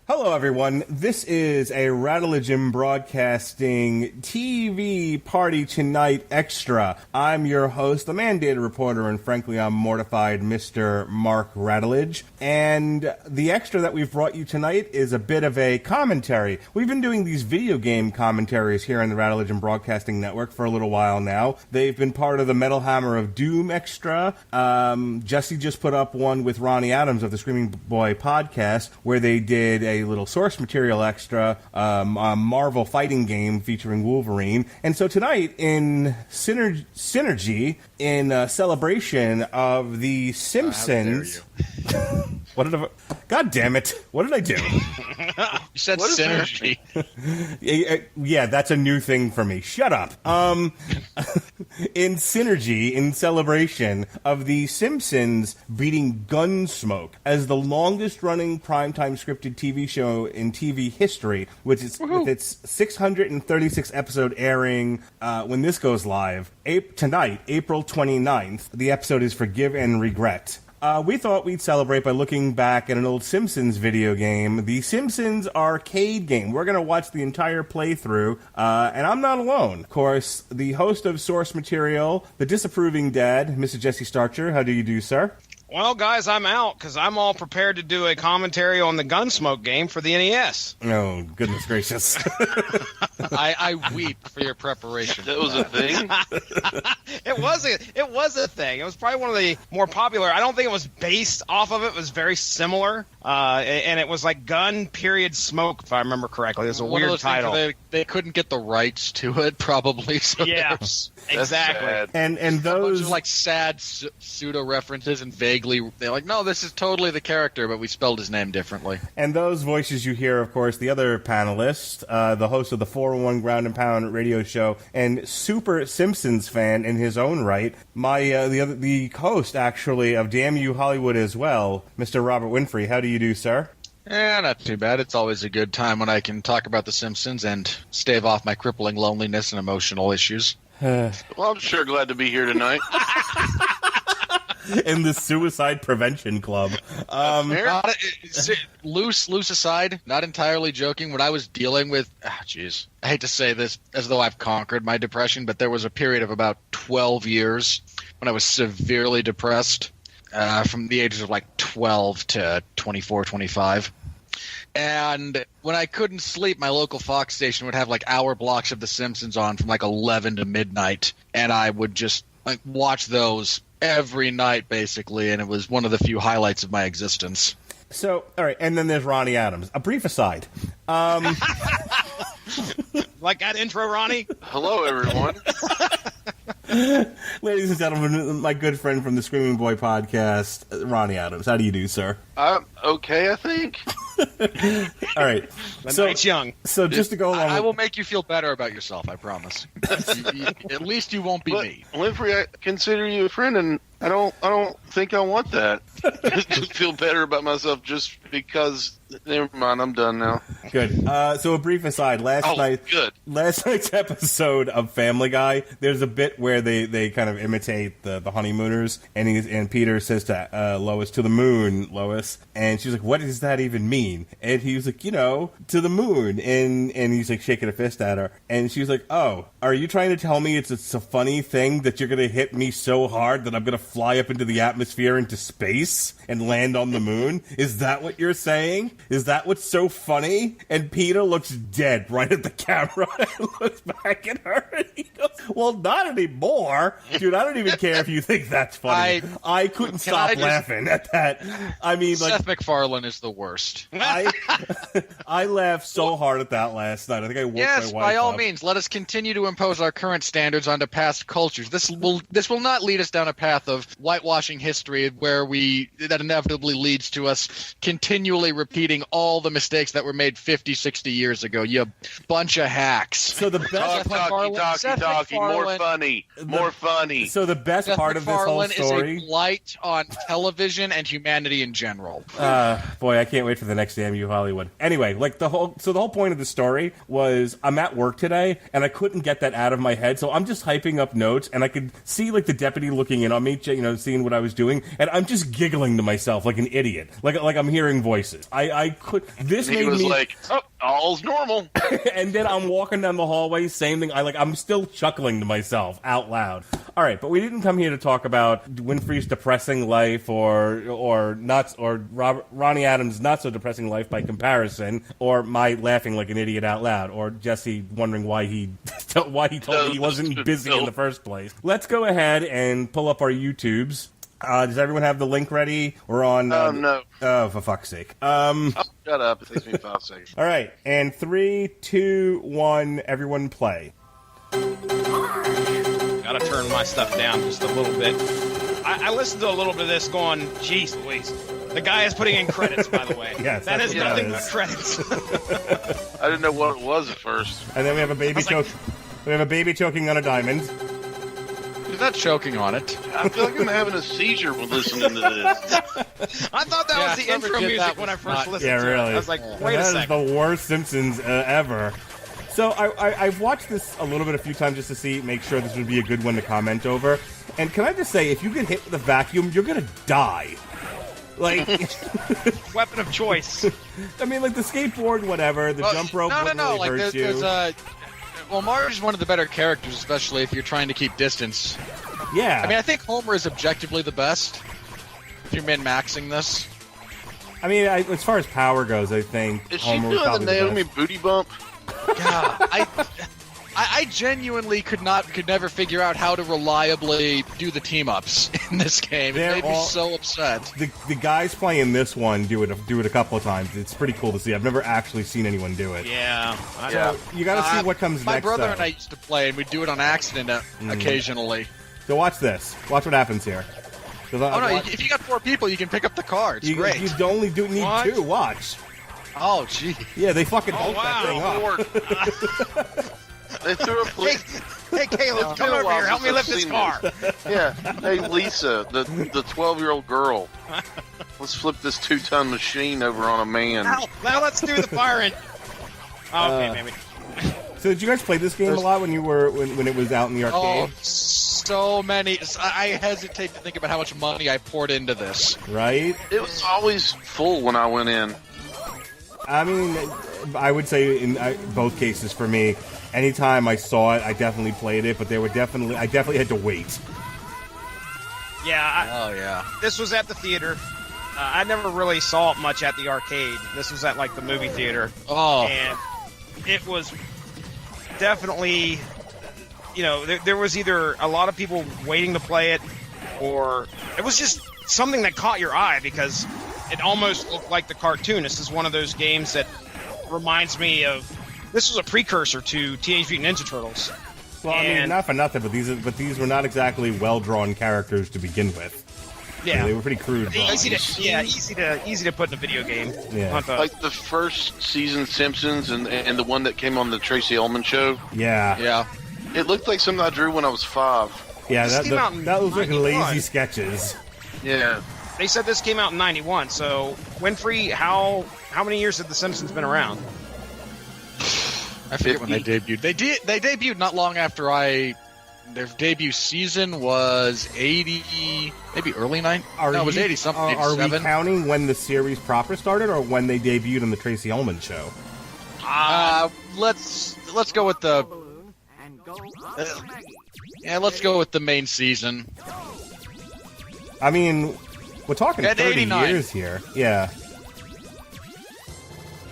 Hello, everyone. This is a Rattlegion Broadcasting TV Party Tonight Extra. I'm your host, the mandated reporter, and frankly, I'm mortified, Mr. Mark Rattledge. And the extra that we've brought you tonight is a bit of a commentary. We've been doing these video game commentaries here on the Rattlegion Broadcasting Network for a little while now. They've been part of the Metal Hammer of Doom Extra. Jesse just put up one with Ronnie Adams of the Screaming Boy podcast, where they did a little source material extra, a Marvel fighting game featuring Wolverine. And so tonight, in synergy, in celebration of the Simpsons... God damn it. What did I do? You said synergy. Yeah, that's a new thing for me. Shut up. In synergy, in celebration of the Simpsons beating Gunsmoke as the longest-running primetime scripted TV show in TV history, with its 636 episode airing when this goes live, tonight, April 29th. The episode is Forgive and Regret. We thought we'd celebrate by looking back at an old Simpsons video game, the Simpsons arcade game. We're going to watch the entire playthrough, and I'm not alone. Of course, the host of Source Material, the disapproving dad, Mr. Jesse Starcher. How do you do, sir? Well, guys, I'm out because I'm all prepared to do a commentary on the Gunsmoke game for the NES. Oh, goodness gracious. I weep for your preparation. That was a thing? It was a thing. It was probably one of the more popular. I don't think it was based off of it. It was very similar. And it was like Gun Period Smoke, if I remember correctly. It was a one weird of those title. They couldn't get the rights to it, probably. So Yeah, exactly. And a bunch those... of like sad pseudo-references and vaguely, they're like, no, this is totally the character, but we spelled his name differently. And those voices you hear, of course, the other panelist, the host of the 401 Ground and Pound radio show, and super Simpsons fan in his own right, the host, actually, of Damn You Hollywood as well, Mr. Robert Winfree. How do you do, sir? Not too bad. It's always a good time when I can talk about The Simpsons and stave off my crippling loneliness and emotional issues. Well, I'm sure glad to be here tonight. In the Suicide Prevention Club. Loose aside, not entirely joking, when I was dealing with, I hate to say this as though I've conquered my depression, but there was a period of about 12 years when I was severely depressed, from the ages of like 12 to 24, 25. And when I couldn't sleep, my local Fox station would have like hour blocks of The Simpsons on from like 11 to midnight, and I would just like watch those every night, basically, and it was one of the few highlights of my existence. So, all right, and then there's Ronnie Adams. A brief aside. Like that intro, Ronnie? Hello, everyone. Ladies and gentlemen, my good friend from the Screaming Boy podcast, Ronnie Adams. How do you do, sir? I'm okay, I think. All right. The night's young. So just to go along, I will make you feel better about yourself, I promise. At least you won't be me. Winfrey, I consider you a friend, and I don't think I want that. To feel better about myself just because. Never mind, I'm done now. Good. So a brief aside. Last night's episode of Family Guy, there's a bit where they kind of imitate the honeymooners, and Peter says to Lois, "To the moon, Lois," and she's like, "What does that even mean?" And he was like, "To the moon," and he's like shaking a fist at her, and she was like, "Oh, are you trying to tell me it's a funny thing that you're gonna hit me so hard that I'm gonna fly up into the atmosphere into space and land on the moon? Is that what you're saying? Is that what's so funny?" And Peter looks dead right at the camera and looks back at her and he goes, "Well, not anymore. Dude, I don't even care if you think that's funny." I couldn't stop laughing at that. I mean, like, Seth MacFarlane is the worst. I laughed so hard at that last night. I think I woke my wife up. By all means, let us continue to impose our current standards onto past cultures. This will not lead us down a path of whitewashing history where that inevitably leads to us continually repeating all the mistakes that were made 50, 60 years ago, you bunch of hacks. So the best talkie, more funny. So the best Seth part of this whole story is a blight on television and humanity in general. Boy, I can't wait for the next Damn You Hollywood. Anyway, like the whole point of the story was I'm at work today and I couldn't get that out of my head, so I'm just hyping up notes and I could see like the deputy looking in on me, seeing what I was doing, and I'm just giggling to myself like an idiot, like I'm hearing voices. I I could. This and made he was me like, "Oh, all's normal." And then I'm walking down the hallway, same thing. I'm still chuckling to myself out loud. All right, but we didn't come here to talk about Winfree's depressing life, or Ronnie Adams' not so depressing life by comparison, or my laughing like an idiot out loud, or Jesse wondering why he told me he wasn't busy in the first place. Let's go ahead and pull up our YouTubes. Does everyone have the link ready? We're on... no. Oh, for fuck's sake. Oh, shut up. It takes me 5 seconds. All right, and 3, 2, 1, everyone play. Gotta turn my stuff down just a little bit. I listened to a little bit of this going, geez Louise. The guy is putting in credits, by the way. Yes, that is that's what nothing it but is. credits. I didn't know what it was at first. And then we have a baby We have a baby choking on a diamond. He's not choking on it. I feel like I'm having a seizure when listening to this. I thought that was the whoever intro did music that when I was first not- listened Yeah, to really. it. I was like, wait a That is second. the worst Simpsons ever. So I've watched this a little bit a few times just to make sure this would be a good one to comment over. And can I just say, if you get hit with a vacuum, you're gonna die. Like, Weapon of choice. I mean, like the skateboard, whatever, the jump rope wouldn't really Like hurt you. well, Marge's one of the better characters, especially if you're trying to keep distance. Yeah. I mean, I think Homer is objectively the best. If you're min-maxing this. I mean, as far as power goes, I think Is she Homer was doing the probably the Naomi best. booty bump? God, I genuinely could never figure out how to reliably do the team-ups in this game. They're It made me all- so upset. The guys playing this one do it a couple of times. It's pretty cool to see. I've never actually seen anyone do it. Yeah. Yeah. You got to see what comes My next. brother though. and I used to play, and we'd do it on accident occasionally. So watch this. Watch what happens here. Oh no! If you got 4 people, you can pick up the car. It's great. You only need What? 2. Watch. Oh gee. Yeah, they fucking hold wow. that thing up. Lord. They threw a plate. Hey, Caleb, come been a over while here. Help me since lift I've this seen car. Yeah. Hey, Lisa, the 12-year-old girl. Let's flip this 2-ton machine over on a man. Now let's do the firing. Okay, maybe. So did you guys play this game a lot when it was out in the Oh, arcade? so many. I hesitate to think about how much money I poured into this. Right? It was always full when I went in. I mean, I would say in both cases for me, anytime I saw it, I definitely played it, but I definitely had to wait. Yeah, Oh yeah. this was at the theater. I never really saw it much at the arcade. This was at like the movie theater, Oh. and it was definitely, there was either a lot of people waiting to play it, or it was just something that caught your eye because it almost looked like the cartoon. This is one of those games that reminds me of. This was a precursor to Teenage Mutant Ninja Turtles. Well, I mean, not for nothing, but these were not exactly well-drawn characters to begin with. Yeah, They were pretty crude. easy drawings. to put in a video game. Yeah. Not the- Like the first season Simpsons and the one that came on the Tracy Ullman show. Yeah. Yeah. It looked like something I drew when I was 5. Yeah, This came out in that was like 91. lazy sketches. Yeah. They said this came out in '91. So Winfree, how many years have The Simpsons been around? I forget when they debuted. They debuted not long after their debut season was 80, maybe early 90. No, it was 80 something. Are we 87. counting when the series proper started, or when they debuted on the Tracy Ullman show? Let's go with the. Let's go with the main season. I mean, we're talking At 30 89. years here. Yeah.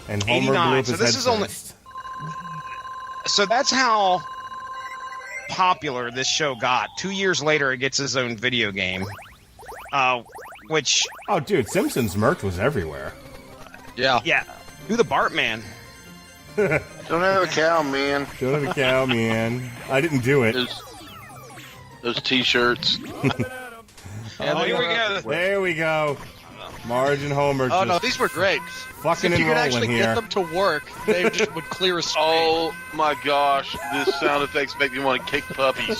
And Homer 89, blew up so his this head is only- first. So that's how popular this show got. 2 years later, it gets his own video game, which Oh, dude, Simpsons merch was everywhere. Yeah. who the Bartman? Don't have a cow, man. Don't have a cow, man. I didn't do it. Those T-shirts. Oh, here we go. There we go. Marge and Homer Oh just no, these were great. fucking If you and could rolling actually here. get them to work, they just would clear a screen. Oh my gosh, this sound effects make me want to kick puppies.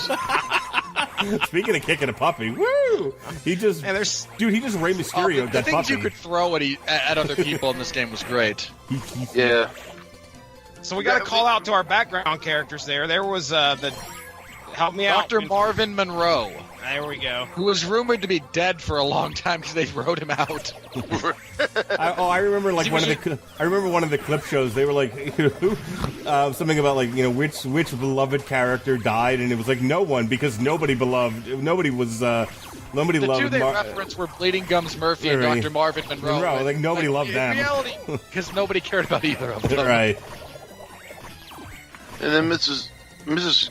Speaking of kicking a puppy, woo! He just, And there's dude, he just Rey Mysterio the that things puppy. you could throw at other people in this game was great. Yeah. so we got to call out to our background characters there. There was the help me out. Dr. Marvin Monroe. There we go. Who was rumored to be dead for a long time because they wrote him out. I remember like one of the clip shows. They were like something about like which beloved character died, and it was like no one because nobody loved. The two they referenced were Bleeding Gums Murphy and Dr. Marvin Monroe. Like nobody loved them. In reality, because nobody cared about either of them. Right. And then Mrs.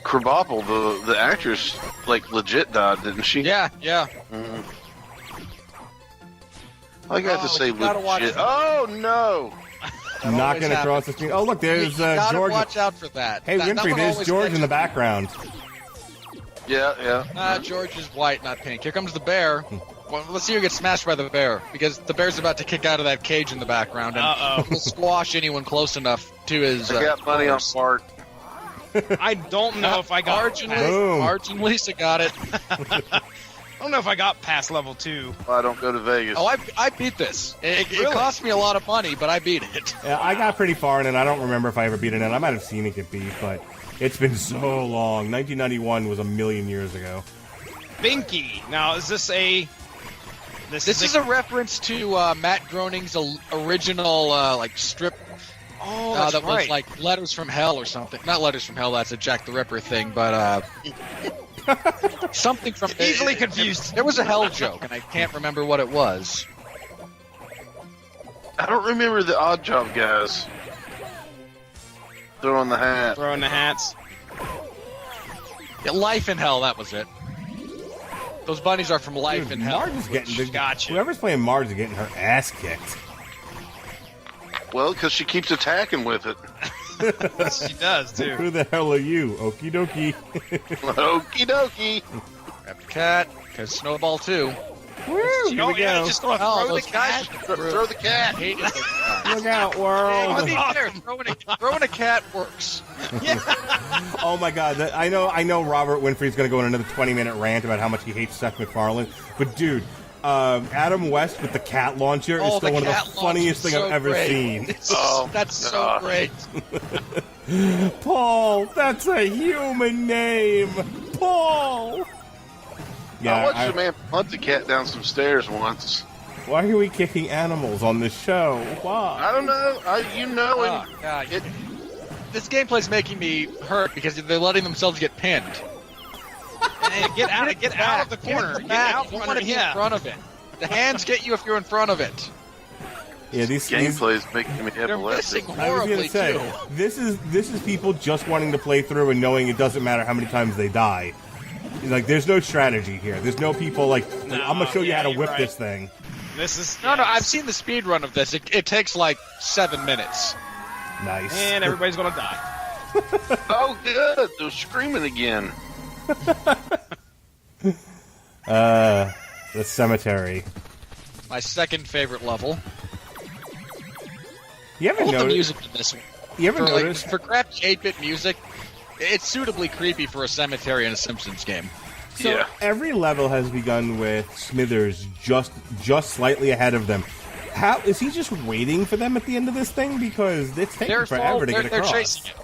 Krabappel, the actress, like legit died, didn't she? Yeah. Mm. I got to say you gotta watch legit. that. Oh no! Knocking across the street. Oh look, there's you gotta George. watch out for that. Hey Winfree, there's George in the background. Yeah. George is white, not pink. Here comes the bear. Well, let's see who gets smashed by the bear, because the bear's about to kick out of that cage in the background, and will squash anyone close enough to his. I got money on Bart. I don't know if I got Marge and Lisa got it. I don't know if I got past level 2. I don't go to Vegas. Oh, I beat this. It cost me a lot of money, but I beat it. Yeah, I got pretty far in it. I don't remember if I ever beat it. I might have seen it get beat, but it's been so long. 1991 was a million years ago. Binky. Now, is this a... This is a reference to Matt Groening's original like strip. Oh, that's that right. was like Letters from Hell or something. Not Letters from Hell. That's a Jack the Ripper thing, but something from easily confused. There was a hell joke, and I can't remember what it was. I don't remember the Odd Job guys throwing the hat. Throwing the hats. Yeah, Life in Hell. That was it. Those bunnies are from Life in Hell. Marge is getting Gotcha. Whoever's playing Marge is getting her ass kicked. Well, because she keeps attacking with it. She does, too. Who the hell are you? Okie dokie. Okie dokie. Grab the cat, because Snowball too. Woo! Here we go. Just gonna throw the cat. Throw the cat. Hated those guys. Look out, world! To be fair, throwing a cat works. Oh my God! I know. Robert Winfree's going to go on another 20-minute rant about how much he hates Seth MacFarlane, but dude, Adam West with the cat launcher is still one of the funniest things I've ever seen. That's so great. Paul, that's a human name, Paul. Yeah, I watched a man punt the cat down some stairs once. Why are we kicking animals on this show? Why? I don't know. God. This gameplay's making me hurt because they're letting themselves get pinned. Hey, get out of the corner. Get out from under in front of it. The hands get you if you're in front of it. Yeah, these gameplay is making me They're missing epileptic. horribly too. This is people just wanting to play through and knowing it doesn't matter how many times they die. Like, there's no strategy here. There's no people like I'm gonna show you how to whip this thing. This is No, I've seen the speed run of this. It takes like 7 minutes. Nice. And everybody's gonna die. Oh, good. They're screaming again. The cemetery. My second favorite level. You ever The noticed? music in this one. You ever noticed? For crappy 8-bit music, it's suitably creepy for a cemetery in a Simpsons game. So Yeah. every level has begun with Smithers just slightly ahead of them. How is he just waiting for them at the end of this thing? Because it's taking forever to get across. They're chasing it.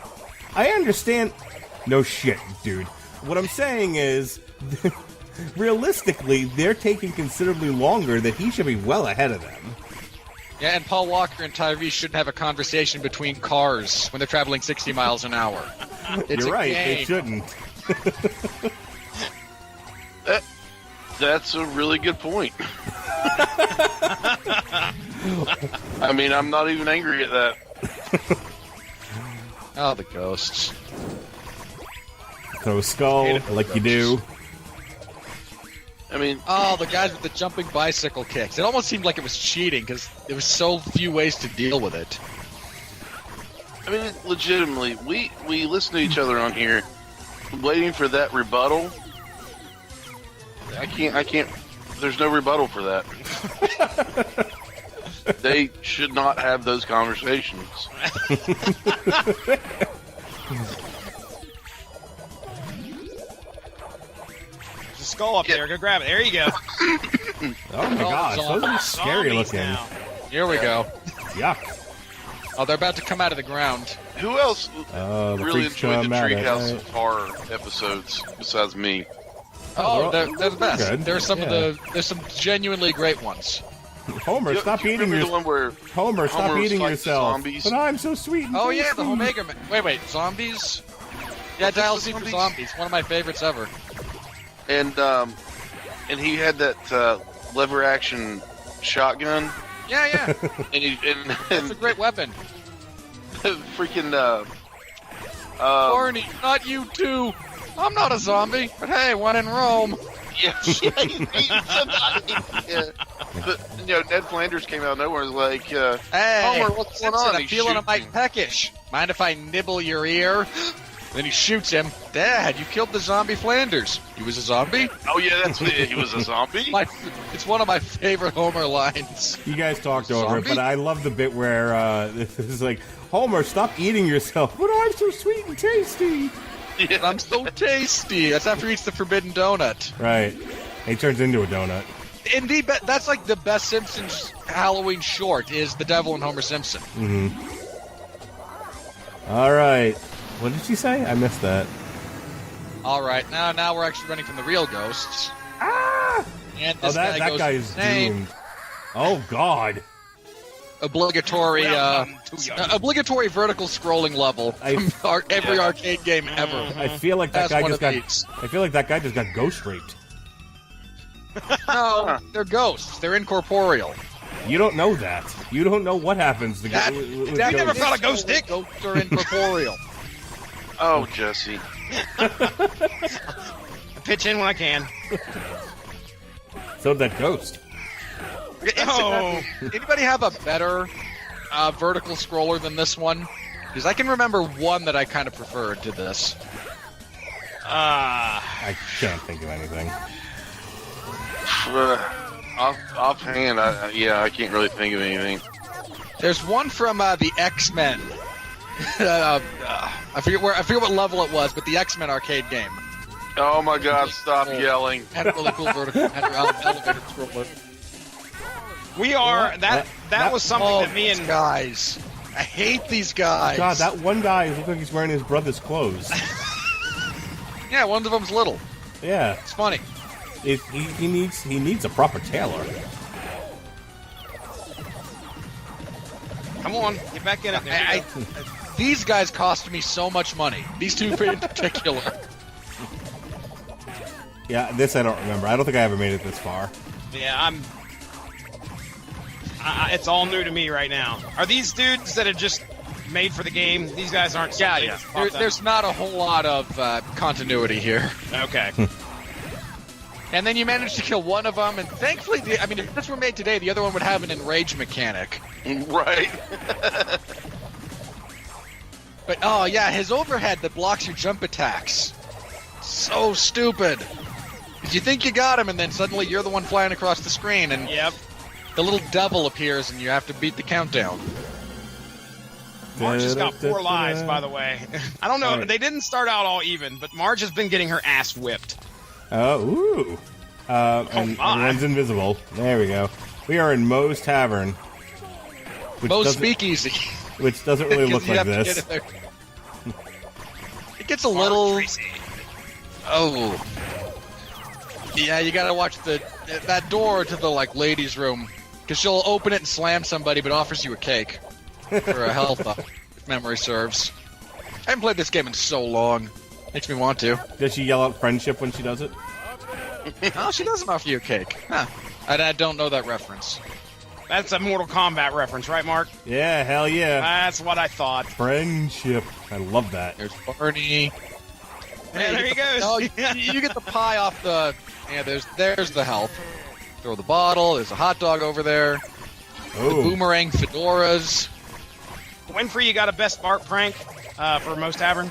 I understand. No shit, dude. What I'm saying is, realistically, they're taking considerably longer. That he should be well ahead of them. Yeah, and Paul Walker and Tyrese shouldn't have a conversation between cars when they're traveling 60 miles an hour. It's You're right. game. They shouldn't. That's a really good point. I mean, I'm not even angry at that. Oh, the ghosts. Throw a skull like you do. I mean, Oh, the guys with the jumping bicycle kicks. It almost seemed like it was cheating because there was so few ways to deal with it. I mean, legitimately, we listen to each other on here, waiting for that rebuttal. I can't. There's no rebuttal for that. They should not have those conversations. There's a skull up there. Go grab it. There you go. Oh my gosh, those are scary Zombies looking. now. Here we go. Yuck. Oh, they're about to come out of the ground. Who else The really freaks enjoyed the come at it, Treehouse right? of Horror episodes besides me? Oh, they're the best. Good. There's some genuinely great ones. Homer, stop eating yourself. Homer, stop eating yourself. But I'm so sweet. And Oh tasty. yeah, the Omega Man. Wait, zombies? Yeah, Dial C for Zombies. One of my favorites ever. And he had that lever action shotgun. Yeah. And It's a great weapon. freaking Barney, not you too. I'm not a zombie, but hey, one in Rome. yeah, But Ned Flanders came out of nowhere and was like, Hey, Homer, what's going Simpson, on? I'm He feeling a shoots mite him. peckish. Mind if I nibble your ear? Then he shoots him. Dad, you killed the zombie Flanders. He was a zombie? Oh yeah, that's what he was a zombie. It's one of my favorite Homer lines. You guys talked over it, Zombie? but I love the bit where this is like, Homer, stop eating yourself. But I'm so sweet and tasty. Yeah. I'm so tasty. That's after he eats the forbidden donut. Right. He turns into a donut. Indeed, that's like the best Simpsons Halloween short is The Devil and Homer Simpson. All right. What did she say? I missed that. All right, now we're actually running from the real ghosts. Ah! And Oh, this that guy is doomed. Oh, God. Obligatory, Well, too young. obligatory vertical scrolling level from every arcade game ever. I feel like that That's guy one just of got. these. I feel like that guy just got ghost raped. No, they're ghosts. They're incorporeal. You don't know that. You don't know what happens to That- with that never ghosts. felt a ghost dick? Ghosts are incorporeal. Oh, Jesse. I pitch in when I can. So that ghost. Oh. Anybody have a better vertical scroller than this one? Because I can remember one that I kind of preferred to this. I can't think of anything. Offhand, I can't really think of anything. There's one from the X-Men. I forget what level it was, but the X-Men arcade game Oh my God! Stop yelling. had a really cool vertical elevator scroller. We are that was something that me these and guys. I hate these guys. God, that one guy looks like he's wearing his brother's clothes. Yeah, one of them's little. Yeah, It's funny. he needs a proper tailor. come on, get back in it. There we go. These guys cost me so much money. These two in particular. Yeah, this I don't remember. I don't think I ever made it this far. Yeah, it's all new to me right now. Are these dudes that are just made for the game? These guys aren't. Yeah. There's not a whole lot of continuity here. Okay. And then you manage to kill one of them, and thankfully, if this were made today, the other one would have an enrage mechanic. Right. But, oh yeah, his overhead that blocks your jump attacks. So stupid. Because you think you got him, and then suddenly you're the one flying across the screen, and Yep. the little devil appears, and you have to beat the countdown. Marge has got 4 lives, by the way. I don't know. All right. They didn't start out all even, but Marge has been getting her ass whipped. Oh, ooh. And my. everyone's invisible. There we go. We are in Moe's Tavern. Which Moe's doesn't- Speakeasy. Which doesn't really 'Cause look you like have to this. get in there. It gets a little... Oh. Yeah, you gotta watch that door to the, ladies' room. Because she'll open it and slam somebody, but offers you a cake. For a health up, if memory serves. I haven't played this game in so long. Makes me want to. Does she yell out friendship when she does it? Oh, she doesn't offer you a cake. Huh. I don't know that reference. That's a Mortal Kombat reference, right, Mark? Yeah, hell yeah. That's what I thought. Friendship. I love that. There's Barney. Yeah, there he goes. Oh, you get the pie off the... Yeah, there's the health. Throw the bottle. There's a hot dog over there. Oh, Boomerang fedoras. Winfree, you got a best Bart prank for Moe's Tavern?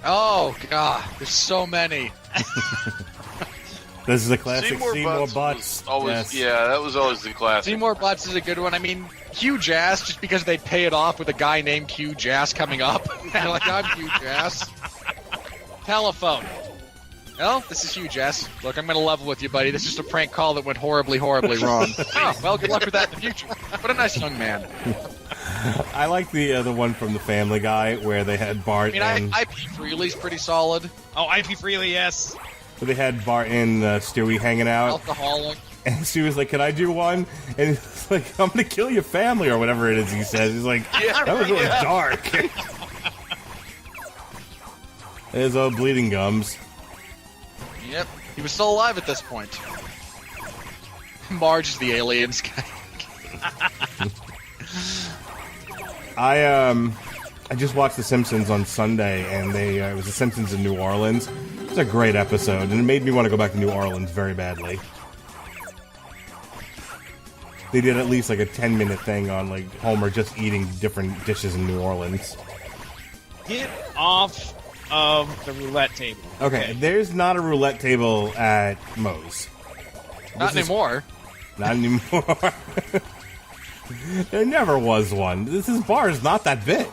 Oh, God. There's so many. this is a classic Seymour Butts Butts. was always, Yes. yeah, that was always the classic. Seymour Butts is a good one. I mean, Huge Ass, just because they pay it off with a guy named Huge Ass coming up. They're like, I'm Huge Ass. Telephone. Well, this is Huge Ass. Look, I'm going to level with you, buddy. This is just a prank call that went horribly, horribly wrong. Oh, well, good luck with that in the future. What a nice young man. I like the one from the Family Guy where they had Bart I mean, and... IP Freely's pretty solid. Oh, IP Freely, yes. where they had Bart and Stewie hanging out. Alcoholic. And Stewie's like, "Can I do one?" And he's like, "I'm gonna kill your family," or whatever it is he says. He's like, "That was really dark." There's bleeding gums. Yep, he was still alive at this point. Marge is the aliens guy. I just watched The Simpsons on Sunday, and it was The Simpsons in New Orleans. It's a great episode, and it made me want to go back to New Orleans very badly. They did at least like a 10-minute thing on like Homer just eating different dishes in New Orleans. Get off of the roulette table. Okay, there's not a roulette table at Moe's. Not anymore. Not anymore. There never was one. This bar is not that big.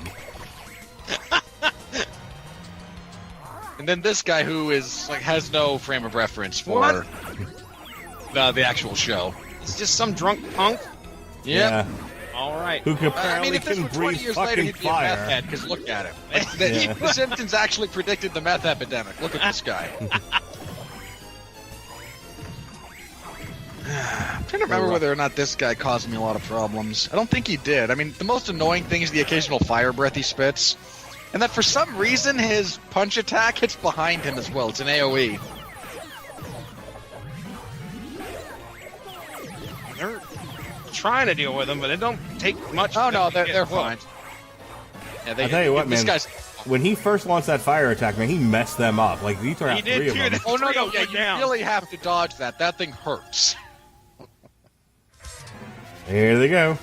And then this guy who is like has no frame of reference for the actual show. It's just some drunk punk. Yep. Yeah. All right. Who apparently if this can were 20 breathe years later, fucking he'd be a fire. meth head, because look at him. Like, the Simpsons actually predicted the meth epidemic. Look at this guy. I'm trying to remember whether or not this guy caused me a lot of problems. I don't think he did. I mean, the most annoying thing is the occasional fire breath he spits. And that for some reason his punch attack hits behind him as well. It's an AoE. They're trying to deal with him, but it don't take much. Oh, no, they're fine. Yeah, I'll tell you what, this man. guy's... When he first launched that fire attack, man, he messed them up. Like, he turned out He did, 3 of too. them. Oh, no, yeah, down. you really have to dodge that. That thing hurts. Here they go.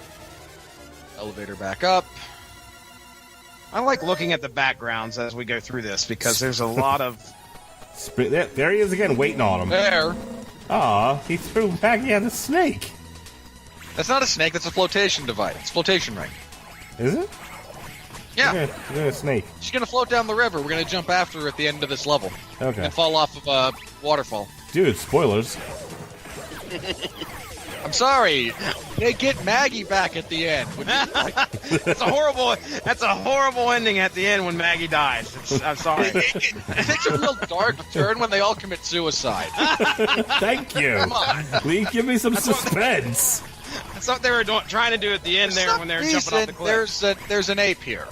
Elevator back up. I like looking at the backgrounds as we go through this because there's a lot of. There he is again, waiting on him. There. Aw, he threw Maggie at a snake. That's not a snake, that's a flotation device. It's flotation ring. Is it? Yeah. Look at a snake. She's gonna float down the river. We're gonna jump after her at the end of this level. Okay. And fall off of a waterfall. Dude, spoilers. I'm sorry. They get Maggie back at the end. Would you like... That's a horrible ending at the end when Maggie dies. I'm sorry. It takes a real dark turn when they all commit suicide. Thank you. Come on. Please give me some suspense. That's what they were trying to do at the end there when they were jumping off the cliff. There's an ape here.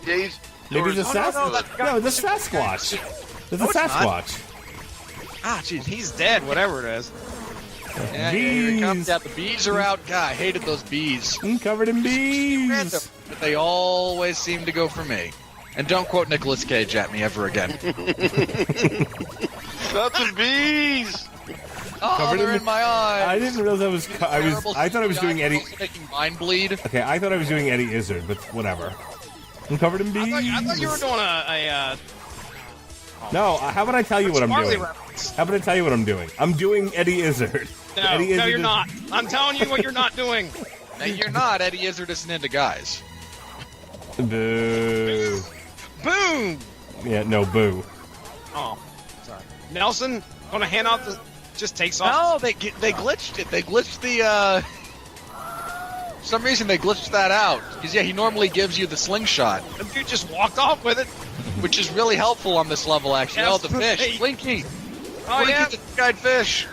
Yeah, Maybe the Sasquatch. No, the Sasquatch. There's a Sasquatch. Ah, jeez, he's dead, whatever it is. Yeah, here it comes. Yeah, the bees are out. God, I hated those bees. I'm covered in bees. Random, but they always seem to go for me. And don't quote Nicolas Cage at me ever again. Not the bees. Oh, they're in my eyes. I didn't realize I thought I was doing Eddie. Making mine bleed. Okay, I thought I was doing Eddie Izzard, but whatever. I'm covered in bees. I thought you were doing a No, how about I tell you what I'm doing? reference. How about I tell you what I'm doing? I'm doing Eddie Izzard. No, Eddie Izzard you're not. I'm telling you what you're not doing. No, you're not. Eddie Izzard isn't into guys. Boo. Boom! Yeah, no, boo. Oh, sorry. Nelson, gonna hand out the... Just takes No, off... they glitched it. They glitched the, For some reason, they glitched that out. Because, yeah, he normally gives you the slingshot. The dude just walked off with it. Which is really helpful on this level, actually. Yes, Oh, the fish. hey. Blinky. Oh, Blinky yeah. the guide fish.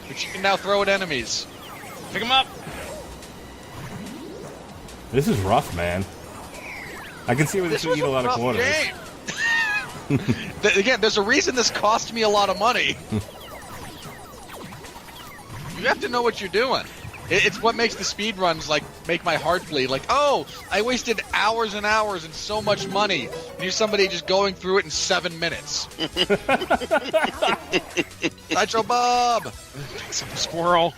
Which you can now throw at enemies. Pick him up. This is rough, man. I can see where this would eat a lot of quarters. Again, there's a reason this cost me a lot of money. You have to know what you're doing. It's what makes the speed runs make my heart bleed. Like, oh, I wasted hours and hours and so much money. And here's somebody just going through it in 7 minutes. Sideshow Bob. Some squirrel.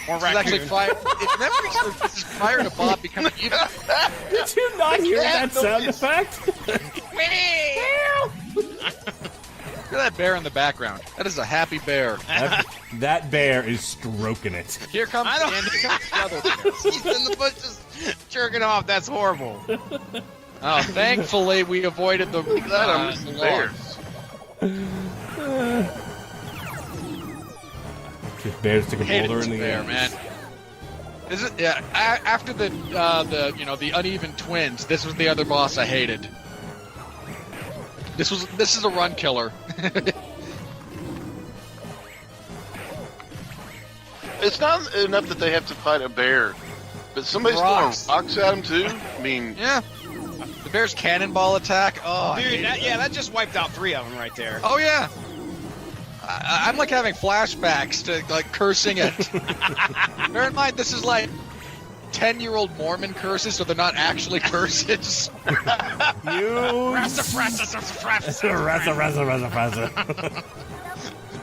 Or This is actually this is prior to Bob becoming evil. Did you not hear that sound effect? Look at that bear in the background. That is a happy bear. That bear is stroking it. Here comes the other bear. He's in the bushes jerking off. That's horrible. Oh, thankfully we avoided the Bears. Bears took a Hated boulder this in the bear, air. man. This is, yeah, after the uneven twins, this was the other boss I hated. This is a run killer. It's not enough that they have to fight a bear, but somebody's throwing rocks at them too. I mean, yeah. The bear's cannonball attack. Oh, dude, that just wiped out 3 of them right there. Oh yeah. I'm like having flashbacks to like cursing it. Bear in mind, this is like 10-year-old Mormon curses, so they're not actually curses.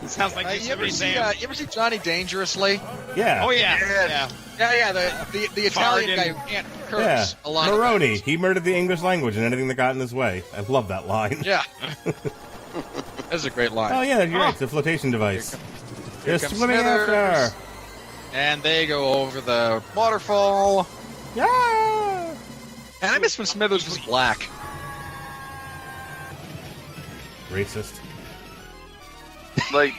Sounds like you ever see Johnny Dangerously? Yeah. Oh yeah. The Italian guy who can't curse a lot. Ronnie. He murdered the English language and anything that got in his way. I love that line. Yeah. That's a great line. Oh yeah, you're right. It's a flotation device. Here They're comes swimming after. And they go over the waterfall. Yeah. And I miss when Smithers was black. Racist. like,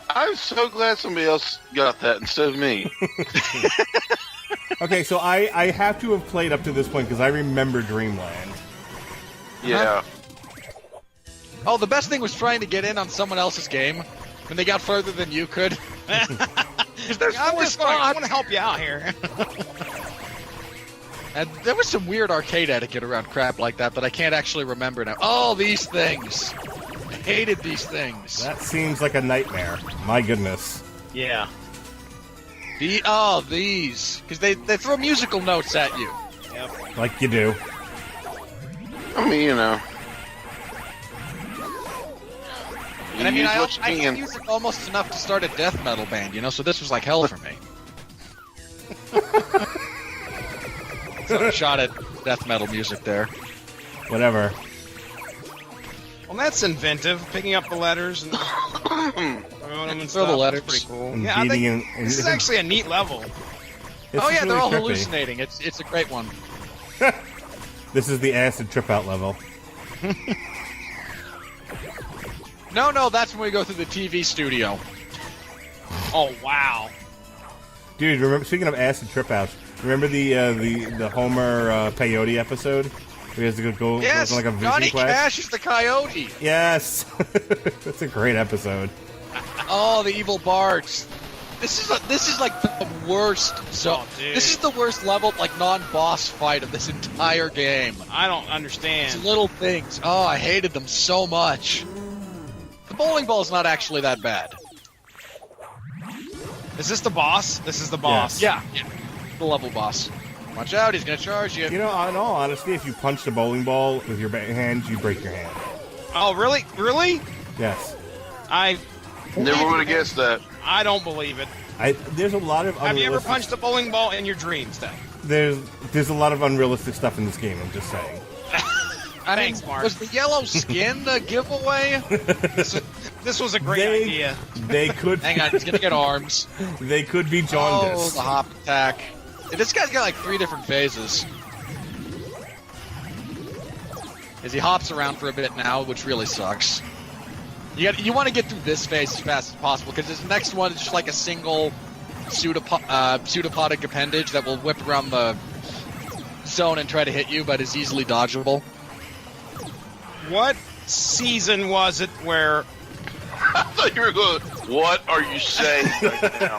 I'm so glad somebody else got that instead of me. Okay, so I have to have played up to this point because I remember Dreamland. Yeah. Oh, the best thing was trying to get in on someone else's game when they got further than you could. There's I want to help you out here. And there was some weird arcade etiquette around crap like that that I can't actually remember now. Oh, these things. I hated these things. That seems like a nightmare. My goodness. Yeah. These. Because they throw musical notes at you. Yep. Like you do. I mean, you know. And I mean, I had music almost enough to start a death metal band, you know, so this was like hell for me. So a shot at death metal music there. Whatever. Well, that's inventive, picking up the letters and throwing them and Throw stuff. the letters. That's pretty cool. And Yeah, I beating think this is actually a neat level. This Oh is yeah, they're really all trippy. hallucinating. It's a great one. This is the acid trip out level. No, that's when we go through the TV studio. Oh wow. Dude, remember? Speaking of acid trip outs, remember the Homer peyote episode? Where he has to go Yes, on like a vision Johnny quest? Cash is the coyote. Yes, that's a great episode. Oh, the evil bards. This is like the worst. So dude. this is the worst level, like non-boss fight of this entire game. I don't understand. It's little things. Oh, I hated them so much. The bowling ball's not actually that bad. Is this the boss? This is the boss. Yeah. The level boss. Watch out, he's gonna charge you. You know, in all honesty, if you punch the bowling ball with your hand, you break your hand. Oh, really? Really? Yes. I Never would have guessed that. don't believe it. There's a lot of Have you ever unrealistic... punched a bowling ball in your dreams, then? There's a lot of unrealistic stuff in this game, I'm just saying. Thanks, Mark. Was the yellow skin a giveaway? This was a great idea. They could... Hang on, he's gonna get arms. They could be Oh, jaundiced. the hop attack. This guy's got like 3 different phases. As he hops around for a bit now, which really sucks. You want to get through this phase as fast as possible, because this next one is just like a single pseudopodic appendage that will whip around the zone and try to hit you, but is easily dodgeable. What season was it where... I thought you were going, what are you saying right now?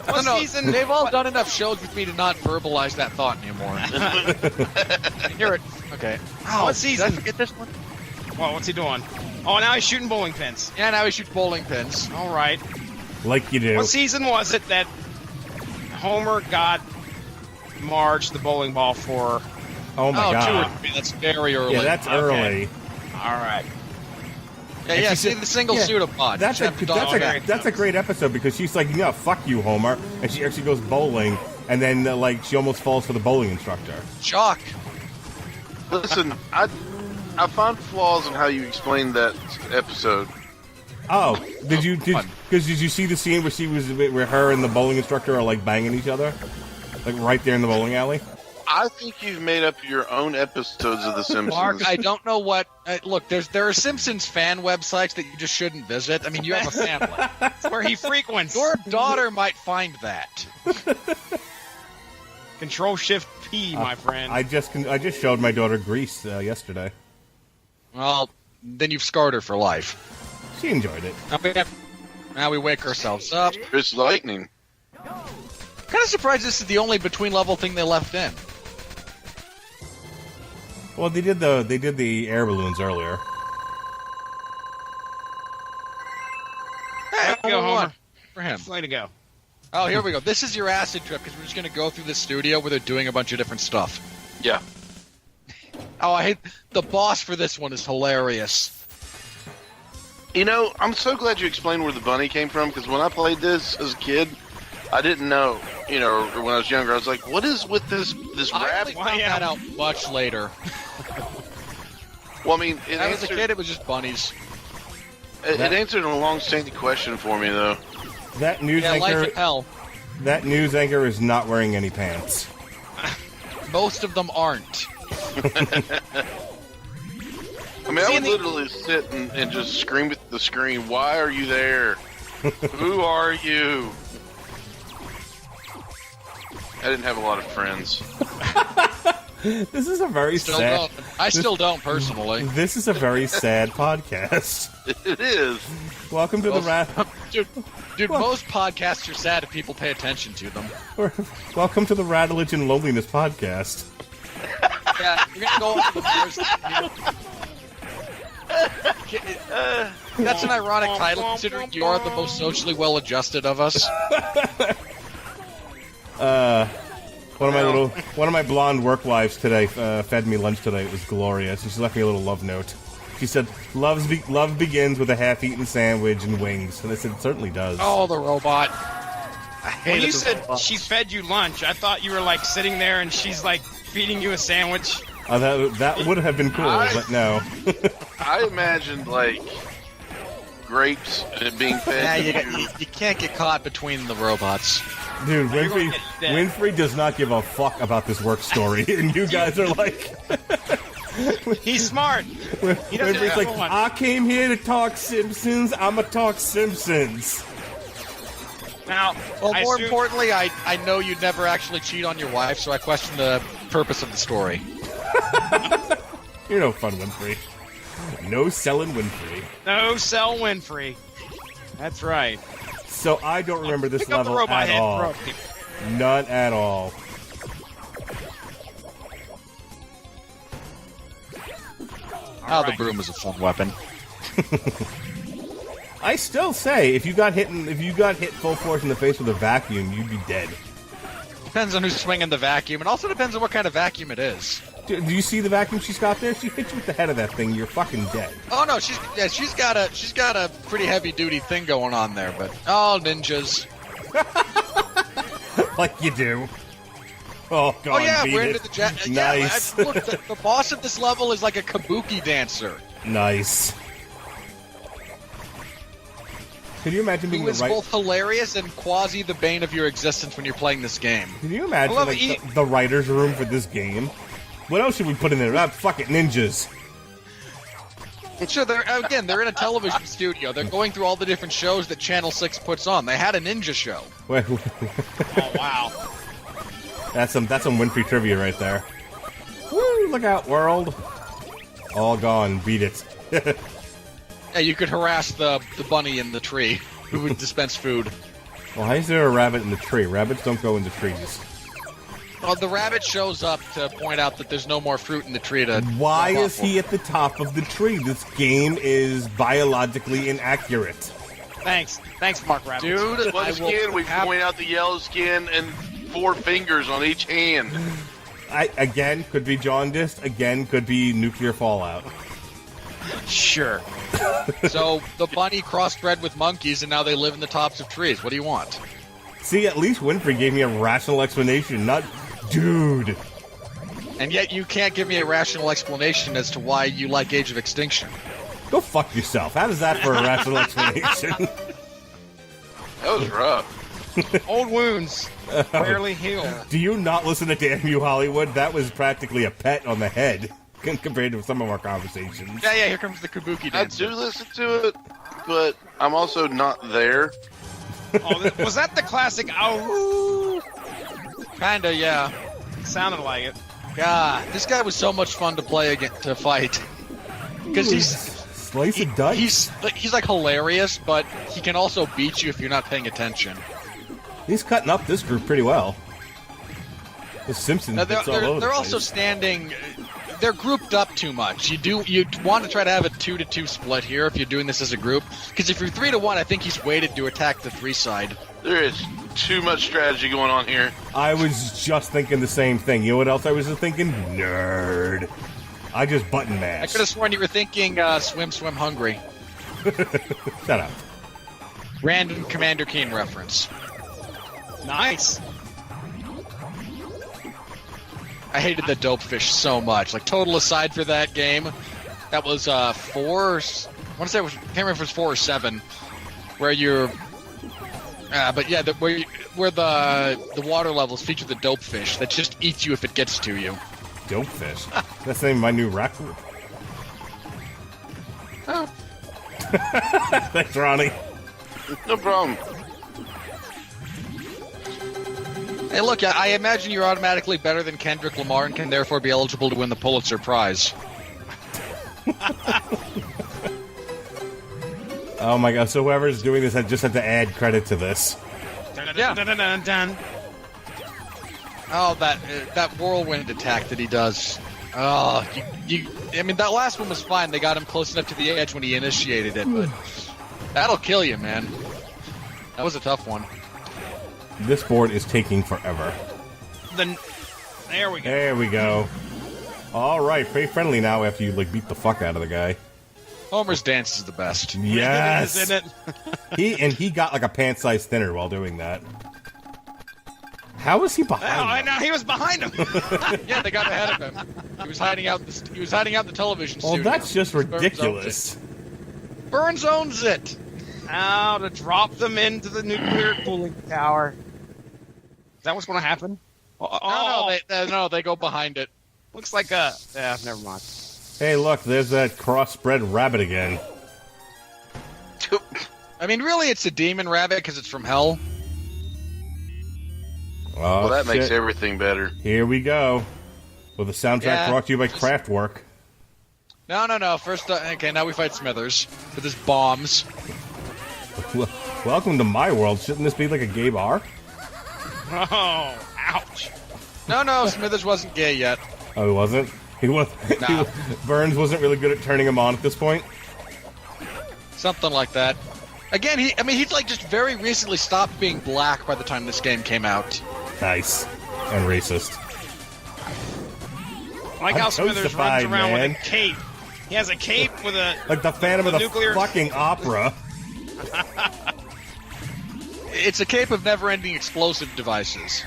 What season... They've all done enough shows with me to not verbalize that thought anymore. I can hear it. Okay. Oh, What season? Did I forget this one? Well, what's he doing? Oh, now he's shooting bowling pins. Yeah, now he shoots bowling pins. All right. Like you do. What season was it that Homer got Marge the bowling ball for... Oh my god. 2 or 3. That's very early. Yeah, that's Okay. early. All right. Yeah, she see said- the single yeah, pseudopod. That's a great episode because she's like, yeah, fuck you, Homer, and she actually goes bowling, and then like she almost falls for the bowling instructor. Shock. Listen, I found flaws in how you explained that episode. Oh, did you see the scene where her and the bowling instructor are like banging each other, like right there in the bowling alley? I think you've made up your own episodes of The Simpsons. Mark, I don't know what... look, there are Simpsons fan websites that you just shouldn't visit. I mean, you have a family. It's where he frequents. Your daughter might find that. Control Shift P, my friend. I just showed my daughter Grease yesterday. Well, then you've scarred her for life. She enjoyed it. Now we wake ourselves up. It's lightning. Kind of surprised this is the only between-level thing they left in. Well, they did the air balloons earlier. Hey, Go, Homer. for him. Way to go. Oh, here we go. This is your acid trip, because we're just going to go through this studio where they're doing a bunch of different stuff. Yeah. Oh, I hate... The boss for this one is hilarious. You know, I'm so glad you explained where the bunny came from, because when I played this as a kid, I didn't know, you know, or when I was younger, I was like, what is with this I rabbit? only found that out much later. Well, I mean, When I was a kid, it was just bunnies. It answered a long-standing question for me, though. That news Yeah, life anchor. in hell. That news anchor is not wearing any pants. Most of them aren't. I mean, I would literally sit and just scream at the screen, why are you there? Who are you? I didn't have a lot of friends. This is a very sad... I still don't, personally. This is a very sad podcast. It is. Welcome to the rat... Dude, most podcasts are sad if people pay attention to them. Welcome to the Rattledge and Loneliness podcast. Yeah, we're gonna go on to the first. That's an ironic title, considering you're the most socially well-adjusted of us. One of my blonde work wives today fed me lunch today. It was glorious, and she left me a little love note. She said, "Love begins with a half-eaten sandwich and wings," and I said, "It certainly does." Oh, the robot! When you said she fed you lunch, I thought you were like sitting there and she's like feeding you a sandwich. That would have been cool, but no. I imagined like grapes being fed. You can't get caught between the robots. Dude, Winfree does not give a fuck about this work story, and you guys are like... He's smart. He doesn't Winfree's like, one. I came here to talk Simpsons, I'ma talk Simpsons. Now, Well, more importantly, I know you'd never actually cheat on your wife, so I question the purpose of the story. You're no fun, Winfree. No selling Winfree. No sell Winfree. That's right. So I don't remember this Pick up the level robot at head, all. throw it at people. None at all. The broom is a fun weapon. I still say, if you got hit full force in the face with a vacuum, you'd be dead. Depends on who's swinging the vacuum, and also depends on what kind of vacuum it is. Do you see the vacuum she's got there? She hits you with the head of that thing, you're fucking dead. Oh no, she's got a pretty heavy duty thing going on there, but ninjas. Like you do. Oh god, we're into the jet. Nice. Look, the boss of this level is like a kabuki dancer. Nice. Can you imagine being Who is both hilarious and quasi the bane of your existence when you're playing this game? Can you imagine the writer's room for this game? What else should we put in there? Fuck it, ninjas. Sure, they're in a television studio. They're going through all the different shows that Channel 6 puts on. They had a ninja show. Oh, wow. That's some Winfree trivia right there. Woo, look out, world. All gone, beat it. Yeah, you could harass the bunny in the tree who would dispense food. Why is there a rabbit in the tree? Rabbits don't go into trees. Well, the rabbit shows up to point out that there's no more fruit in the tree to... Why is he at the top of the tree? This game is biologically inaccurate. Thanks, Mark Rabbit. Dude, Once again, we point out the yellow skin and 4 fingers on each hand. Again, could be jaundiced. Again, could be nuclear fallout. Sure. So, the bunny crossbred with monkeys, and now they live in the tops of trees. What do you want? See, at least Winfree gave me a rational explanation, not... Dude. And yet you can't give me a rational explanation as to why you like Age of Extinction. Go fuck yourself. How does that for a rational explanation? That was rough. Old wounds rarely heal. Do you not listen to Damn You Hollywood? That was practically a pet on the head compared to some of our conversations. Yeah, here comes the kabuki dance. I do listen to it, but I'm also not there. Oh, was that the classic? Oh, Kinda, yeah. Sounded like it. God, this guy was so much fun to play to fight. Because he's slice of dice. He's like hilarious, but he can also beat you if you're not paying attention. He's cutting up this group pretty well. The Simpsons. They're also standing. They're grouped up too much. You want to try to have a 2-2 split here if you're doing this as a group. Because if you're 3-1, I think he's waited to attack the 3 side. There is too much strategy going on here. I was just thinking the same thing. You know what else I was just thinking? Nerd. I just button mashed. I could have sworn you were thinking swim, swim, hungry. Shut up. Random Commander Keen reference. Nice. I hated the dope fish so much. Like, total aside for that game, that was 4. I want to say I can't remember if it was 4 or 7, where you're. But yeah, where the water levels feature the dope fish that just eats you if it gets to you. Dope fish. That's the name of my new record. Oh. Thanks, Ronnie. No problem. Hey, look, I imagine you're automatically better than Kendrick Lamar and can therefore be eligible to win the Pulitzer Prize. Oh my god, so whoever's doing this, I just have to add credit to this. Yeah. Oh, that whirlwind attack that he does. Oh, I mean, that last one was fine. They got him close enough to the edge when he initiated it, but that'll kill you, man. That was a tough one. This board is taking forever. There we go. There we go. Alright, pretty friendly now after you, beat the fuck out of the guy. Homer's dance is the best. Yes! Isn't it? he got a pant size thinner while doing that. How was he behind him? No, he was behind him. Yeah, they got ahead of him. He was hiding out the television studio. Well, that's just ridiculous. Burns owns it. How to drop them into the nuclear cooling tower. Is that what's going to happen? No, they go behind it. Looks like a... Yeah, never mind. Hey, look, there's that crossbred rabbit again. I mean, really, it's a demon rabbit because it's from hell. Oh, well, that shit. makes everything better. Here we go. With a soundtrack brought to you by Kraftwerk. No. First, okay, now we fight Smithers with his bombs. Welcome to my world. Shouldn't this be like a gay bar? Oh, ouch. No, Smithers wasn't gay yet. Oh, he wasn't? He was. Nah. Burns wasn't really good at turning him on at this point? Something like that. Again, he's just very recently stopped being black by the time this game came out. Nice. And racist. I like how Smithers runs around with a cape. He has a cape with a... Like the Phantom of the nuclear... fucking opera. It's a cape of never-ending explosive devices.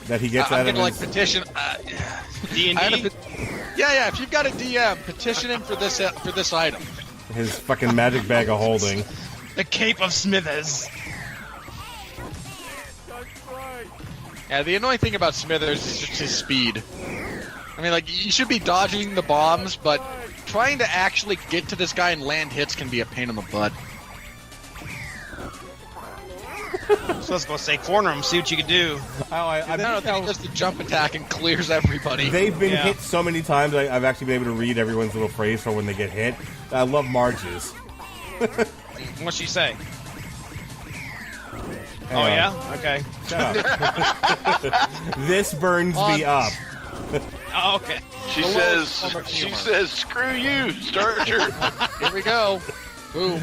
That he gets I'm out of gonna, his... petition... D&D? Yeah, if you've got a DM, petition him for this item. His fucking magic bag of holding. The cape of Smithers. Yeah, the annoying thing about Smithers is just his speed. I mean, you should be dodging the bombs, but trying to actually get to this guy and land hits can be a pain in the butt. So let's go say corner him, see what you can do. I don't think he does the jump attack and clears everybody. They've been hit so many times, I've actually been able to read everyone's little phrase for when they get hit. I love Marge's. What's she say? Oh, yeah? Okay. Shut up. This burns me up. Oh, okay. She says, screw you, Starcher. Here we go. Boom.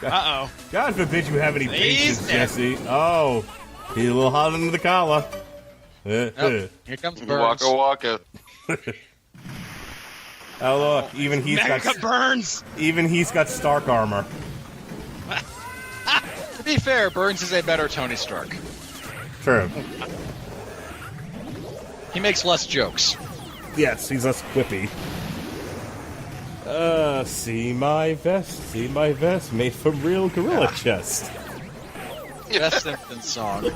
Uh-oh. God forbid you have any patience, dead. Jesse. Oh, he's a little hot under the collar. Here comes Burns. Waka waka. Oh, look, even he's Mecha Burns! Even he's got Stark armor. To be fair, Burns is a better Tony Stark. True. He makes less jokes. Yes, he's less quippy. See my vest, made from real gorilla chest. Best Simpsons song.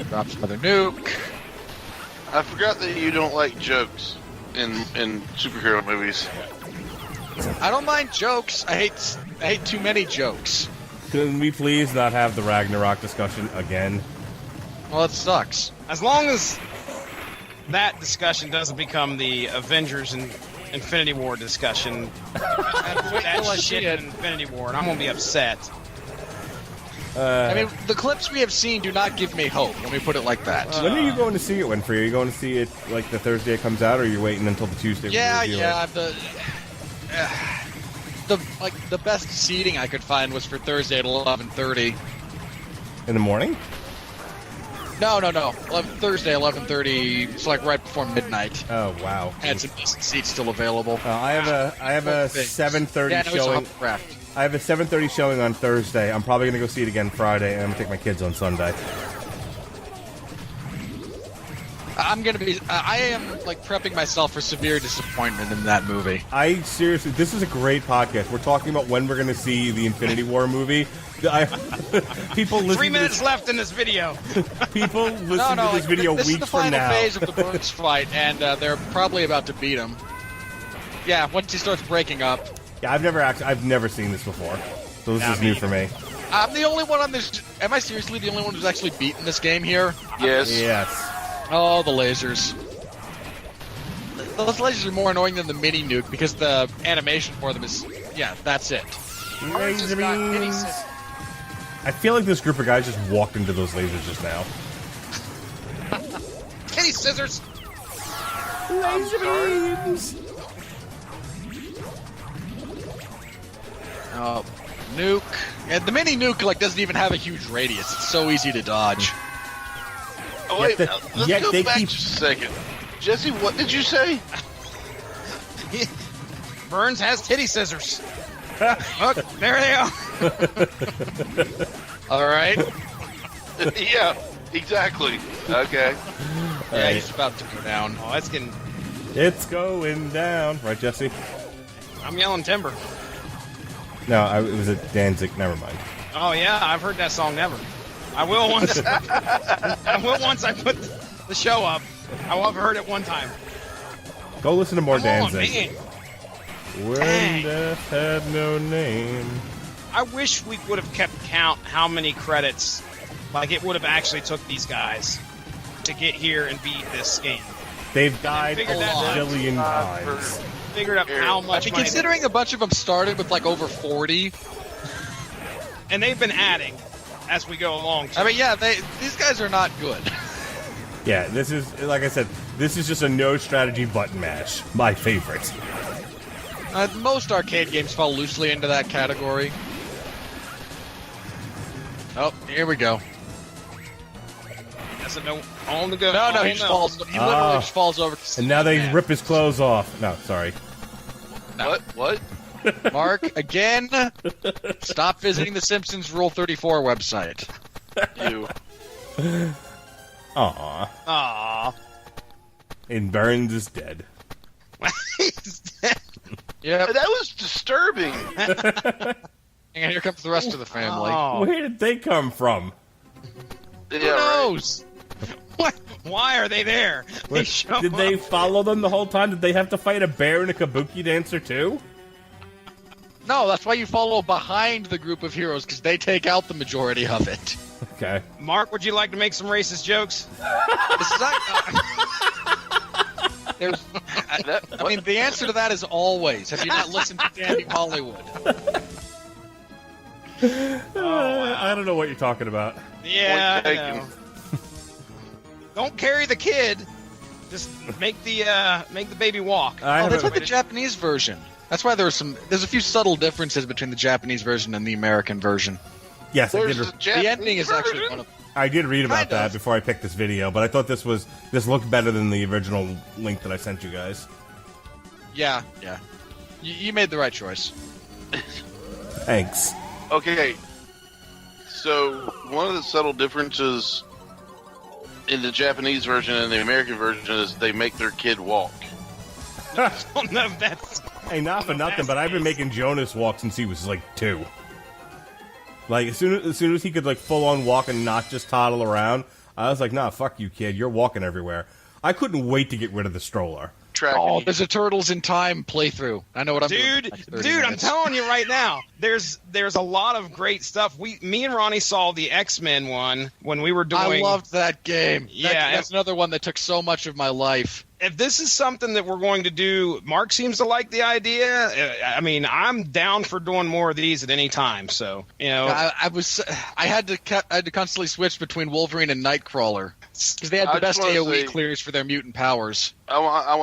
Drops another nuke. I forgot that you don't like jokes in superhero movies. I don't mind jokes. I hate too many jokes. Can we please not have the Ragnarok discussion again? Well, it sucks. As long as that discussion doesn't become the Avengers and Infinity War discussion. That shit in Infinity War, and I'm gonna be upset. I mean, the clips we have seen do not give me hope. Let me put it like that. When are you going to see it, Winfree? Are you going to see it like the Thursday it comes out, or are you waiting until the Tuesday? Yeah. The best seating I could find was for Thursday at 11:30. In the morning? No. Thursday, 11:30. It's like right before midnight. Oh wow! And some decent seats still available. I have a 7:30 showing. I have a 7:30 showing on Thursday. I'm probably gonna go see it again Friday, and I'm gonna take my kids on Sunday. I am like prepping myself for severe disappointment in that movie. I seriously, this is a great podcast. We're talking about when we're gonna see the Infinity War movie. People listen. 3 minutes left in this video. People listen to this video this weeks from now. This is the final phase of the Burns fight, and they're probably about to beat him. Yeah, once he starts breaking up. Yeah, I've never seen this before, so this is new for me. I'm the only one on this. Am I seriously the only one who's actually beaten this game here? Yes. Yes. Oh, the lasers. Those lasers are more annoying than the mini nuke because the animation for them is. Yeah, that's it. Laser beams. I feel like this group of guys just walked into those lasers just now. Kitty scissors. Laser beams. Oh, nuke. And the mini nuke doesn't even have a huge radius. It's so easy to dodge. Oh wait, let's go back just a second. Jesse, what did you say? Burns has titty scissors. Look, there they are. All right. Yeah, exactly. Okay. Yeah, he's about to go down. Oh, that's getting. It's going down, right, Jesse? I'm yelling timber. No, it was a Danzig. Never mind. Oh yeah, I've heard that song. Never. I will once. I will once I put the show up. I will have heard it one time. Go listen to more Danzig. Man. When death had no name. I wish we would have kept count how many credits, like it would have actually took these guys to get here and beat this game. They've died a zillion times. Figured out how much. I mean, considering a bunch of them started with over 40, and they've been adding as we go along. Too. I mean, yeah, these guys are not good. Yeah, this is, like I said, this is just a no strategy button mash. My favorite. Most arcade games fall loosely into that category. Oh, here we go. That's a no. On the go. No, he just falls. He literally just falls over. And now they rip his clothes off. No, sorry. No. What? Mark, again, stop visiting the Simpsons Rule 34 website. You. Aww. And Burns is dead. He's dead. Yeah, that was disturbing. And here comes the rest of the family. Oh. Where did they come from? Yeah, Who knows? What? Why are they there? Did they follow them the whole time? Did they have to fight a bear and a kabuki dancer too? No, that's why you follow behind the group of heroes, because they take out the majority of it. Okay. Mark, would you like to make some racist jokes? I mean, the answer to that is always. Have you not listened to Danny Hollywood? I don't know what you're talking about. Yeah, I know. Don't carry the kid. Just make the baby walk. They put the Japanese version. That's why there's a few subtle differences between the Japanese version and the American version. Yes, I did. The ending is actually one of. I did read about that before I picked this video, but I thought this looked better than the original link that I sent you guys. Yeah. You made the right choice. Thanks. Okay. So, one of the subtle differences in the Japanese version and the American version is they make their kid walk. I don't know if that's... Hey, not for nothing, but I've been making Jonas walk since he was 2. Like, as soon as he could full on walk and not just toddle around, I was like, nah, fuck you, kid. You're walking everywhere. I couldn't wait to get rid of the stroller. tracking. Oh, there's a Turtles in Time playthrough. I know what I'm doing. Dude, I'm telling you right now, there's a lot of great stuff. Me and Ronnie saw the X-Men one when we were doing. I loved that game. Yeah, that's another one that took so much of my life. If this is something that we're going to do, Mark seems to like the idea. I mean, I'm down for doing more of these at any time. So, you know, I had to constantly switch between Wolverine and Nightcrawler because they had the best AOE clears for their mutant powers. I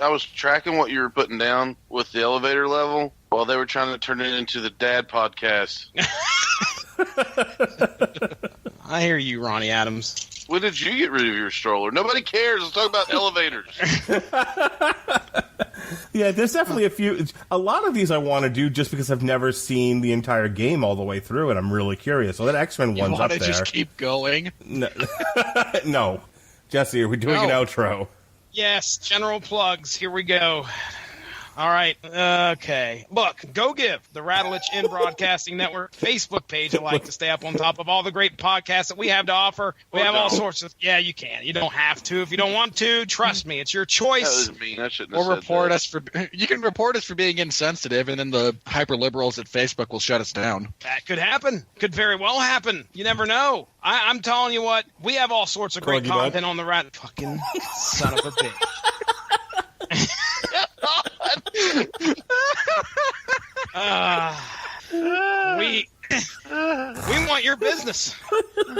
was tracking what you were putting down with the elevator level while they were trying to turn it into the Dad podcast. I hear you, Ronnie Adams. When did you get rid of your stroller? Nobody cares. Let's talk about elevators. Yeah, there's definitely a lot of these I want to do just because I've never seen the entire game all the way through, and I'm really curious. So that X-Men one's up there. You want to just keep going? No. Jesse, are we doing an outro? Yes, general plugs. Here we go. All right. Okay. Look, go give the Radulich in Broadcasting Network Facebook page a like to stay up on top of all the great podcasts that we have to offer. We have all sorts of. Yeah, you can. You don't have to if you don't want to. Trust me, it's your choice. That was mean. I shouldn't or have report said us for. You can report us for being insensitive, and then the hyper liberals at Facebook will shut us down. That could happen. Could very well happen. You never know. I'm telling you what. We have all sorts of great content on the Fucking son of a bitch. We want your business.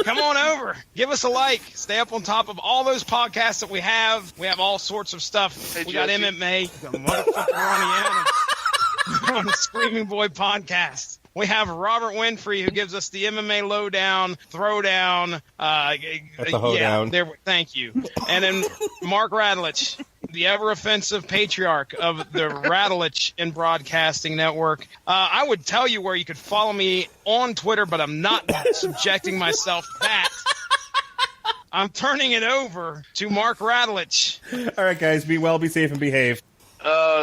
Come on over. Give us a like. Stay up on top of all those podcasts that we have. We have all sorts of stuff. Hey, we got Jesse. MMA. The motherfucker Ronnie Adams on the Screaming Boy podcast. We have Robert Winfree, who gives us the MMA lowdown, throwdown. That's a hoedown. Thank you. And then Mark Radulich, the ever-offensive patriarch of the Radulich in Broadcasting Network. I would tell you where you could follow me on Twitter, but I'm not subjecting myself to that. I'm turning it over to Mark Radulich. All right, guys, be well, be safe, and behave.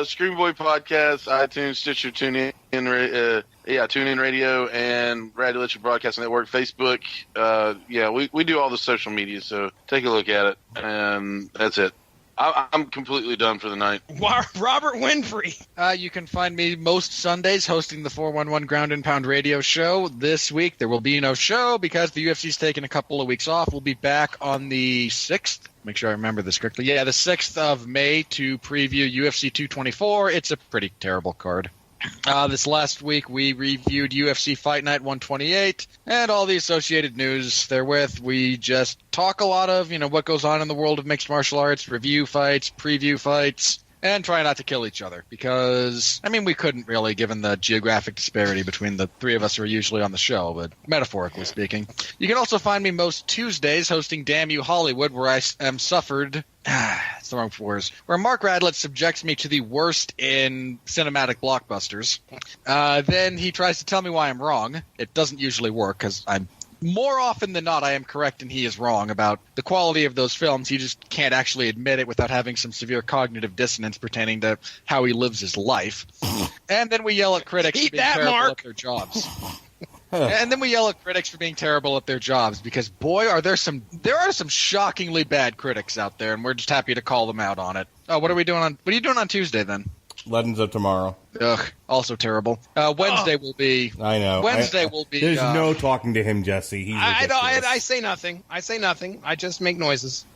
Scream Boy Podcast, iTunes, Stitcher, TuneIn Radio, and Radulich Broadcasting Network, Facebook. We do all the social media, so take a look at it, and that's it. I'm completely done for the night. Robert Winfree. You can find me most Sundays hosting the 411 Ground and Pound radio show. This week there will be no show because the UFC's taken a couple of weeks off. We'll be back on the 6th. Make sure I remember this correctly. Yeah, the 6th of May to preview UFC 224. It's a pretty terrible card. This last week we reviewed UFC Fight Night 128 and all the associated news therewith. We just talk a lot of, what goes on in the world of mixed martial arts, review fights, preview fights, and try not to kill each other because, we couldn't really, given the geographic disparity between the three of us who are usually on the show, but metaphorically speaking. You can also find me most Tuesdays hosting Damn You Hollywood, where I am suffered... it's the wrong words. Where Mark Radulich subjects me to the worst in cinematic blockbusters. Then he tries to tell me why I'm wrong. It doesn't usually work because I'm more often than not I am correct and he is wrong about the quality of those films. He just can't actually admit it without having some severe cognitive dissonance pertaining to how he lives his life. And then we yell at critics for being terrible at their jobs. And then we yell at critics for being terrible at their jobs because, boy, there are some shockingly bad critics out there, and we're just happy to call them out on it. Oh, what are you doing on Tuesday then? Legends of Tomorrow. Ugh, also terrible. Wednesday will be. I know. Wednesday will be. There's no talking to him, Jesse. I say nothing. I just make noises.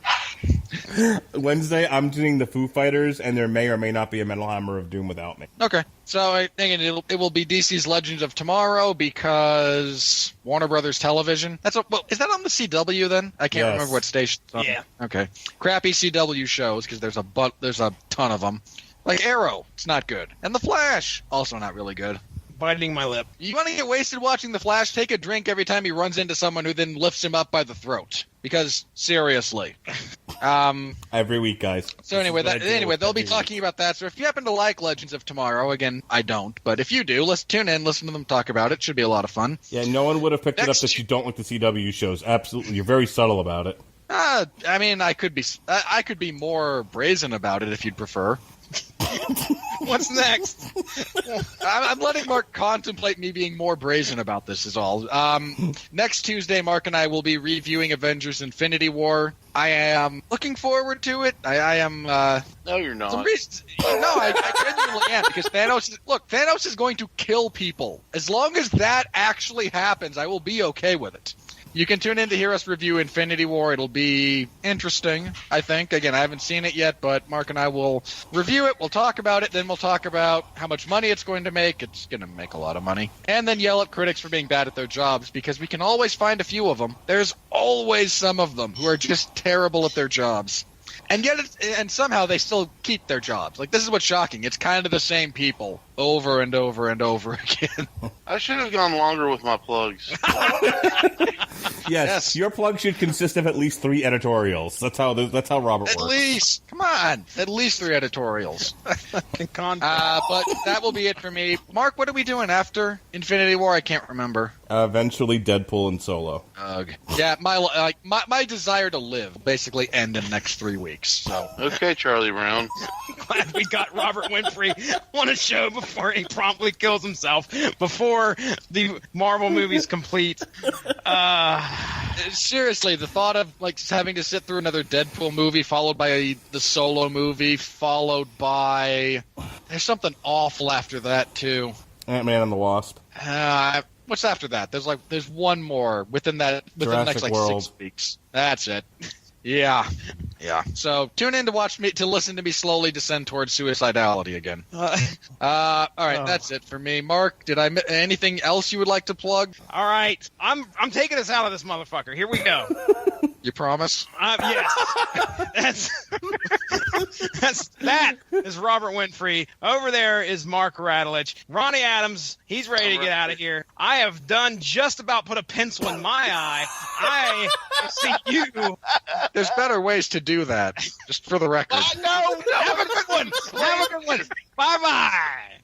Wednesday, I'm doing the Foo Fighters, and there may or may not be a Metal Hammer of Doom without me. Okay. So I think it will be DC's Legends of Tomorrow because Warner Brothers Television. Is that on the CW then? I can't remember what station. Yeah. Okay. Crappy CW shows because there's a ton of them. Like Arrow, it's not good. And The Flash, also not really good. Biting my lip. You want to get wasted watching The Flash? Take a drink every time he runs into someone who then lifts him up by the throat. Because, seriously. Every week, guys. So anyway, they'll be talking about that. So if you happen to like Legends of Tomorrow, again, I don't. But if you do, let's tune in, listen to them talk about it. Should be a lot of fun. Yeah, no one would have picked it up that you don't like the CW shows. Absolutely. You're very subtle about it. I could be more brazen about it if you'd prefer. What's next? I'm letting Mark contemplate me being more brazen about this is all. Next Tuesday, Mark and I will be reviewing Avengers Infinity War. I am looking forward to it. I am... no, you're not. I genuinely am, because Thanos is going to kill people. As long as that actually happens, I will be okay with it. You can tune in to hear us review Infinity War. It'll be interesting, I think. Again, I haven't seen it yet, but Mark and I will review it. We'll talk about it. Then we'll talk about how much money it's going to make. It's going to make a lot of money. And then yell at critics for being bad at their jobs, because we can always find a few of them. There's always some of them who are just terrible at their jobs. And yet, and somehow they still keep their jobs. Like, this is what's shocking. It's kind of the same people over and over and over again. I should have gone longer with my plugs. Yes, your plug should consist of at least 3 editorials. That's how Robert works. At least, come on, at least 3 editorials. But that will be it for me. Mark, what are we doing after Infinity War? I can't remember. Eventually, Deadpool and Solo. Yeah, my desire to live basically end in the next 3 weeks. So okay, Charlie Brown. Glad we got Robert Winfree on a show before he promptly kills himself before the Marvel movie's complete. Seriously, the thought of like having to sit through another Deadpool movie followed by the Solo movie followed by there's something awful after that too. Ant-Man and the Wasp. What's after that? There's one more within the next like World. 6 weeks. That's it. Yeah. So tune in to listen to me slowly descend towards suicidality again. All right, that's it for me. Mark, anything else you would like to plug? All right, I'm taking us out of this motherfucker. Here we go. You promise? Yes. That is Robert Winfree. Over there is Mark Radulich. Ronnie Adams, he's ready to get out of here. I have done just about put a pencil in my eye. I see you. There's better ways to do that, just for the record. No. Have a good one. Bye-bye.